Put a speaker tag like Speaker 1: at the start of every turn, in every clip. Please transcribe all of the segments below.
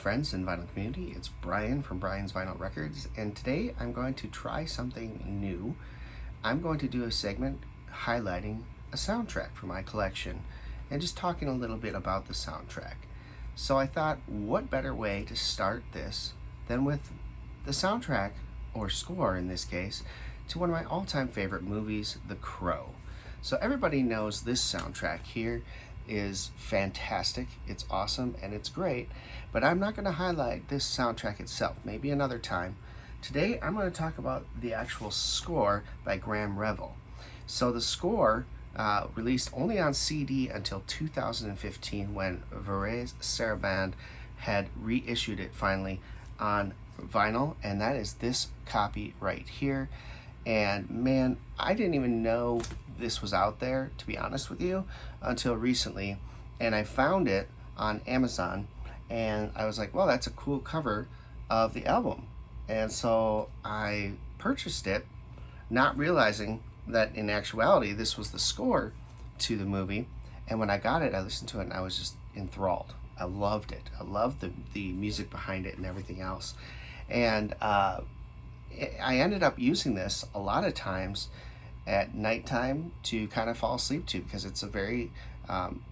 Speaker 1: friends and vinyl community. It's Brian from Brian's Vinyl Records, and today I'm going to try something new. I'm going to do a segment highlighting a soundtrack for my collection and just talking a little bit about the soundtrack. So I thought, what better way to start this than with the soundtrack, or score in this case, to one of my all-time favorite movies, The Crow. So everybody knows this soundtrack here is fantastic, it's awesome, and it's great, but I'm not going to highlight this soundtrack itself, maybe another time. Today I'm going to talk about the actual score by Graeme Revell. So the score released only on CD until 2015 when Varèse Sarabande had reissued it finally on vinyl, and that is this copy right here. And man, I didn't even know this was out there, to be honest with you, until recently. And I found it on Amazon, and I was like, well, that's a cool cover of the album. And so I purchased it, not realizing that in actuality this was the score to the movie. And when I got it, I listened to it and I was just enthralled. I loved it. I loved the music behind it and everything else. And I ended up using this a lot of times at nighttime to kind of fall asleep to, because it's a very,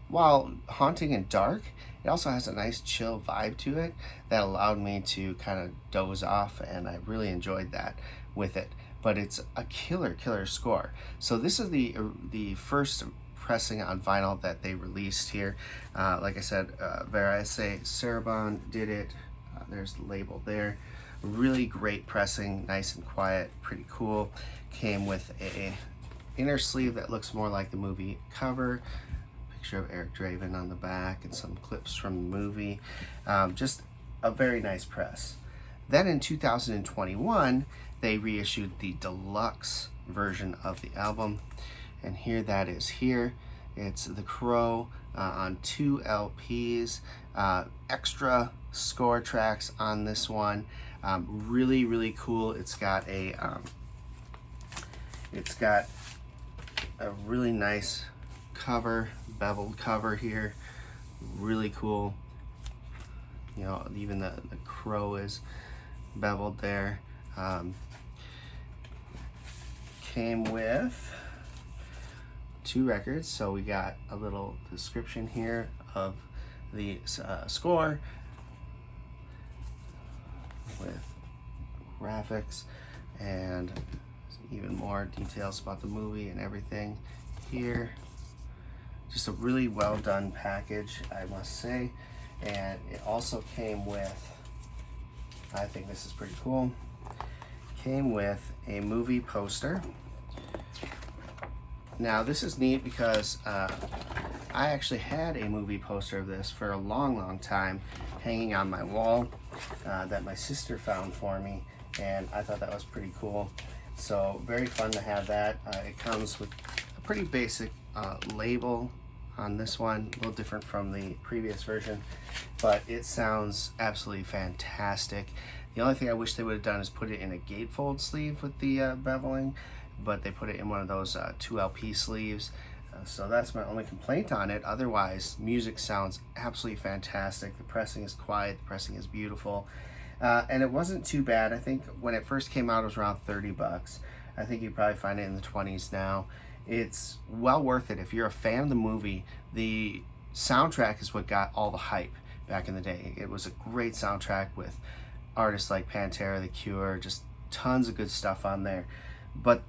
Speaker 1: while haunting and dark, it also has a nice chill vibe to it that allowed me to kind of doze off, and I really enjoyed that with it. But it's a killer score. So this is the first pressing on vinyl that they released here. Like I said, Varèse Sarabande did it. There's the label there. Really great pressing, nice and quiet, pretty cool. Came with a inner sleeve that looks more like the movie cover. Picture of Eric Draven on the back and some clips from the movie. Just a very nice press. Then in 2021, they reissued the deluxe version of the album, and here that is here. It's The Crow on 2 LPs, extra score tracks on this one. Really cool. It's got a really nice cover, beveled cover here. Really cool. You know, even the crow is beveled there. Came with 2 records, so we got a little description here of the score with graphics and even more details about the movie and everything here. Just a really well done package, I must say. And it also came with, I think this is pretty cool, came with a movie poster. Now this is neat because I actually had a movie poster of this for a long time hanging on my wall that my sister found for me, and I thought that was pretty cool. So very fun to have that. It comes with a pretty basic label on this one, a little different from the previous version, but it sounds absolutely fantastic. The only thing I wish they would have done is put it in a gatefold sleeve with the beveling, but they put it in one of those 2 LP sleeves. So that's my only complaint on it. Otherwise, music sounds absolutely fantastic. The pressing is quiet, the pressing is beautiful. And it wasn't too bad. I think when it first came out, it was around 30 bucks. I think you probably find it in the 20s now. It's well worth it. If you're a fan of the movie, the soundtrack is what got all the hype back in the day. It was a great soundtrack with artists like Pantera, The Cure, just tons of good stuff on there. But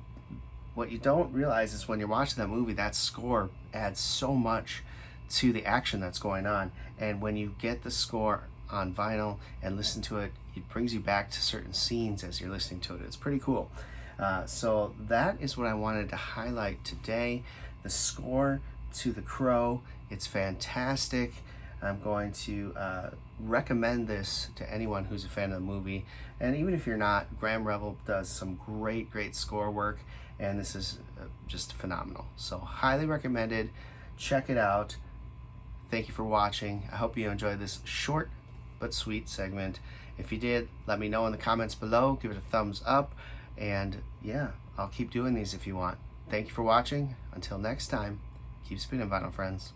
Speaker 1: what you don't realize is when you're watching that movie, that score adds so much to the action that's going on. And when you get the score on vinyl and listen to it, it brings you back to certain scenes as you're listening to it. It's pretty cool. So that is what I wanted to highlight today. The score to The Crow. It's fantastic. I'm going to recommend this to anyone who's a fan of the movie. And even if you're not, Graeme Revell does some great score work, and this is just phenomenal. So highly recommended. Check it out. Thank you for watching. I hope you enjoyed this short but sweet segment. If you did, let me know in the comments below. Give it a thumbs up. And yeah, I'll keep doing these if you want. Thank you for watching. Until next time, keep spinning, vinyl friends.